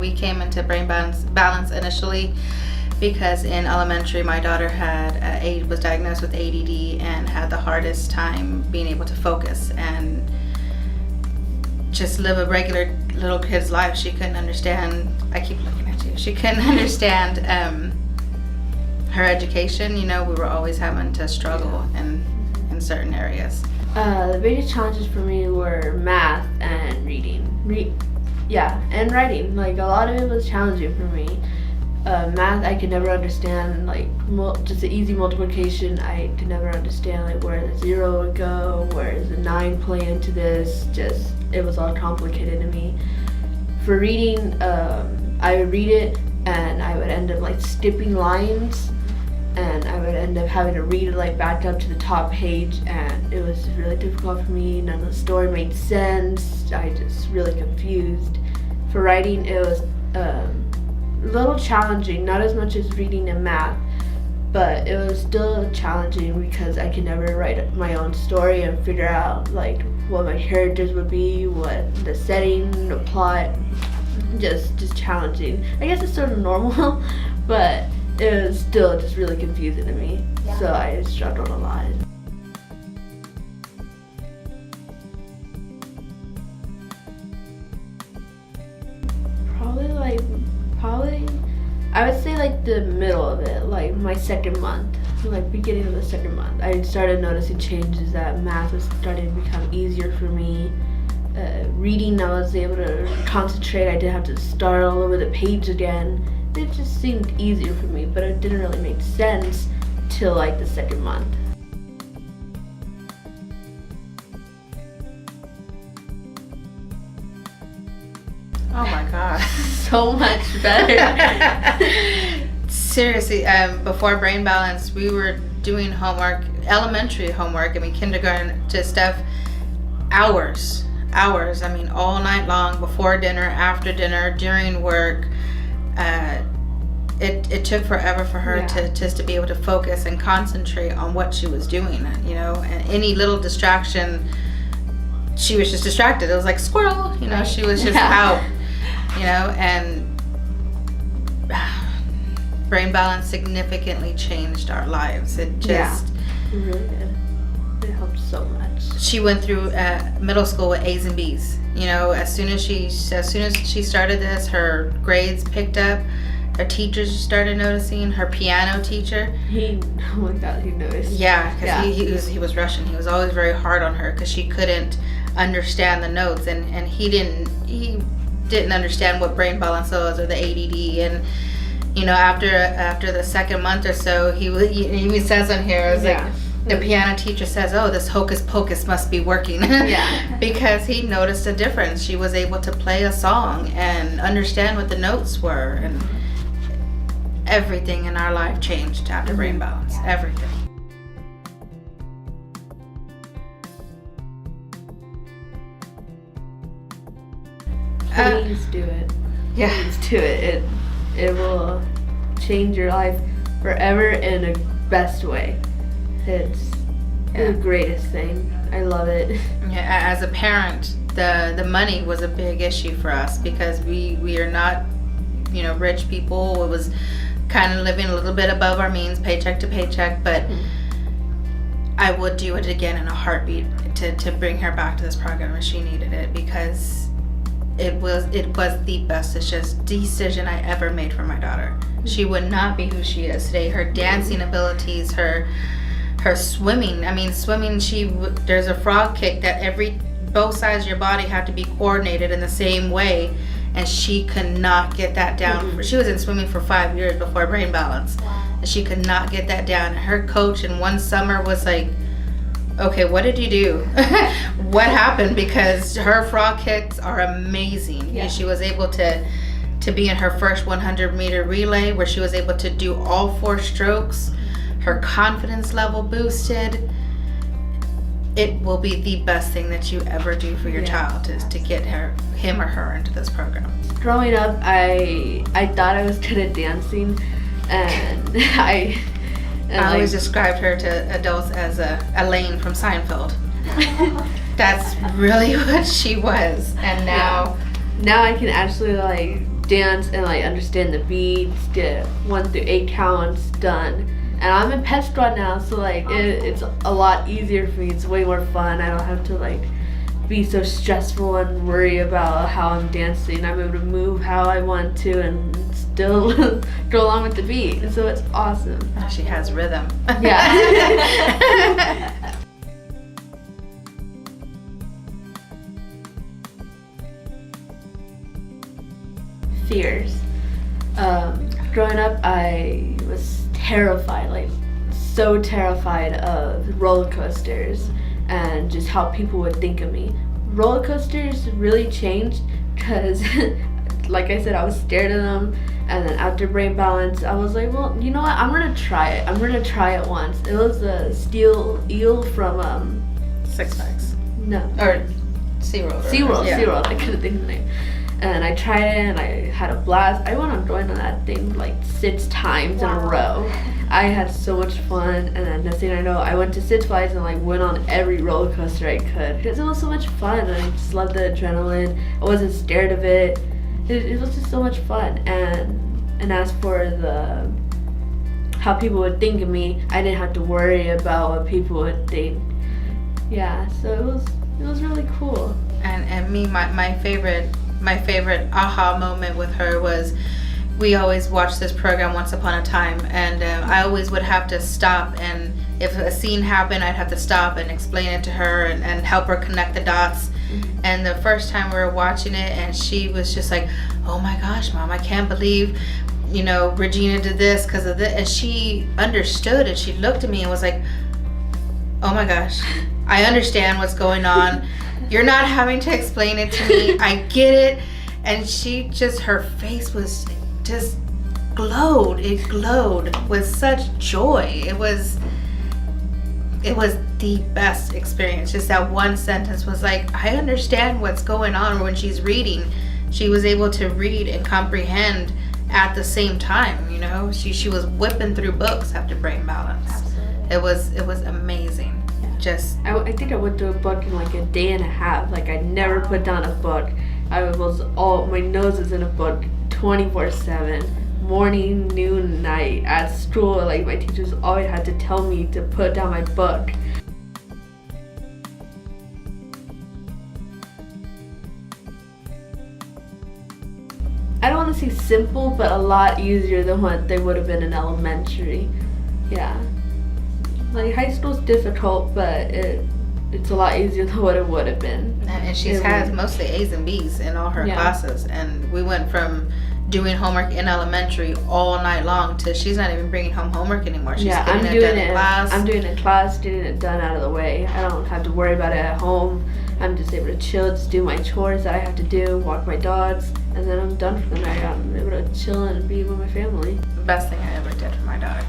We came into Brain Balance initially because in elementary my daughter was diagnosed with ADD and had the hardest time being able to focus and just live a regular little kid's life. She couldn't understand, I keep looking at you, she couldn't understand her education. We were always having to struggle in certain areas. The biggest challenges for me were math and reading. And writing. Like, a lot of it was challenging for me. Math I could never understand, like just the easy multiplication I could never understand, like where the 0 would go, where does the 9 play into this, it was all complicated to me. For reading, I would read it and I would end up like skipping lines, and I would end up having to read it like back up to the top page, and it was really difficult for me. None of the story made sense. I just really confused. For writing, it was a little challenging, not as much as reading and math, but it was still challenging because I could never write my own story and figure out like what my characters would be, what the setting, the plot, just challenging. I guess it's sort of normal, but it was still just really confusing to me. Yeah. So I struggled a lot. Probably, I would say like the middle of it, like my second month, like beginning of the second month. I started noticing changes, that math was starting to become easier for me. Reading, I was able to concentrate. I didn't have to start all over the page again. It just seemed easier for me, but it didn't really make sense till like the second month. Oh my God. So much better. Seriously, before Brain Balance, we were doing homework, elementary homework, kindergarten to stuff, hours, all night long, before dinner, after dinner, during work. It took forever for her to be able to focus and concentrate on what she was doing, and any little distraction, she was just distracted. It was like squirrel, she was just out, and Brain Balance significantly changed our lives. It just it really did. It helped so much. She went through middle school with A's and B's. As soon as she started this, her grades picked up. Her teachers started noticing. Her piano teacher. Oh my God, he noticed. Yeah, because he was Russian. He was always very hard on her because she couldn't understand the notes, and he didn't understand what Brain Balance was or the ADD. And after the second month or so, he even says on here, it was like, the piano teacher says, "Oh, this hocus pocus must be working." Because he noticed a difference. She was able to play a song and understand what the notes were, and everything in our life changed after Brain Balance. Everything. Please do it. Please do it. It will change your life forever in a best way. It's the greatest thing. I love it. Yeah, as a parent, the money was a big issue for us because we are not, rich people. It was kind of living a little bit above our means, paycheck to paycheck, but I would do it again in a heartbeat to bring her back to this program if she needed it, because it was the best decision I ever made for my daughter. She would not be who she is today. Her dancing abilities, her swimming. Swimming, there's a frog kick that both sides of your body have to be coordinated in the same way, and she could not get that down. She was in swimming for 5 years before Brain Balance. Wow. And she could not get that down. Her coach in one summer was like, "Okay, what did you do? What happened?" Because her frog kicks are amazing. Yeah. She was able to be in her first 100-meter relay where she was able to do all 4 strokes. Her confidence level boosted. It will be the best thing that you ever do for your child to get him or her into this program. Growing up, I thought I was good at dancing, and I always described her to adults as a Elaine from Seinfeld. That's really what she was. And now I can actually dance and like understand the beats, get 1 through 8 counts done. And I'm in pet squad now, so like it's a lot easier for me. It's way more fun. I don't have to like be so stressful and worry about how I'm dancing. I'm able to move how I want to and still go along with the beat. So it's awesome. She has rhythm. Yeah. Fears. Growing up, I was terrified, like so terrified of roller coasters and just how people would think of me. Roller coasters really changed because, like I said, I was scared of them. And then after brain balance, I was like, well, you know what? I'm gonna try it. I'm gonna try it once. It was a steel eel from Six Flags. No. Or SeaWorld. SeaWorld. I couldn't think of the name. And I tried it and I had a blast. I went on going on that thing like 6 times in a row. I had so much fun, and then next thing I know, I went to Six Flags and like went on every roller coaster I could because it was so much fun. And I just loved the adrenaline. I wasn't scared of it. It was just so much fun. And as for the how people would think of me, I didn't have to worry about what people would think. Yeah, so it was really cool. And me, my favorite aha moment with her was, we always watched this program Once Upon a Time, and I always would have to stop, and if a scene happened, I'd have to stop and explain it to her and help her connect the dots. And the first time we were watching it, and she was just like, oh my gosh, Mom, I can't believe, Regina did this because of this. And she understood it. She looked at me and was like, oh my gosh, I understand what's going on. You're not having to explain it to me. I get it. And she just, her face was just glowed. It glowed with such joy. It was the best experience. Just that one sentence was like, I understand what's going on. When she's reading, she was able to read and comprehend at the same time. She was whipping through books after brain balance. Absolutely. It was amazing. Just I think I went through a book in like a day and a half. Like I never put down a book. My nose is in a book 24/7, morning, noon, night. At school, like my teachers always had to tell me to put down my book. I don't want to say simple, but a lot easier than what they would have been in elementary. Yeah. Like high school's difficult, but it's a lot easier than what it would have been. And she has mostly A's and B's in all her classes. And we went from doing homework in elementary all night long to she's not even bringing home homework anymore. She's getting it done in class. I'm doing it in class, getting it done out of the way. I don't have to worry about it at home. I'm just able to chill, just do my chores that I have to do, walk my dogs, and then I'm done for the night. I'm able to chill and be with my family. The best thing I ever did for my dog.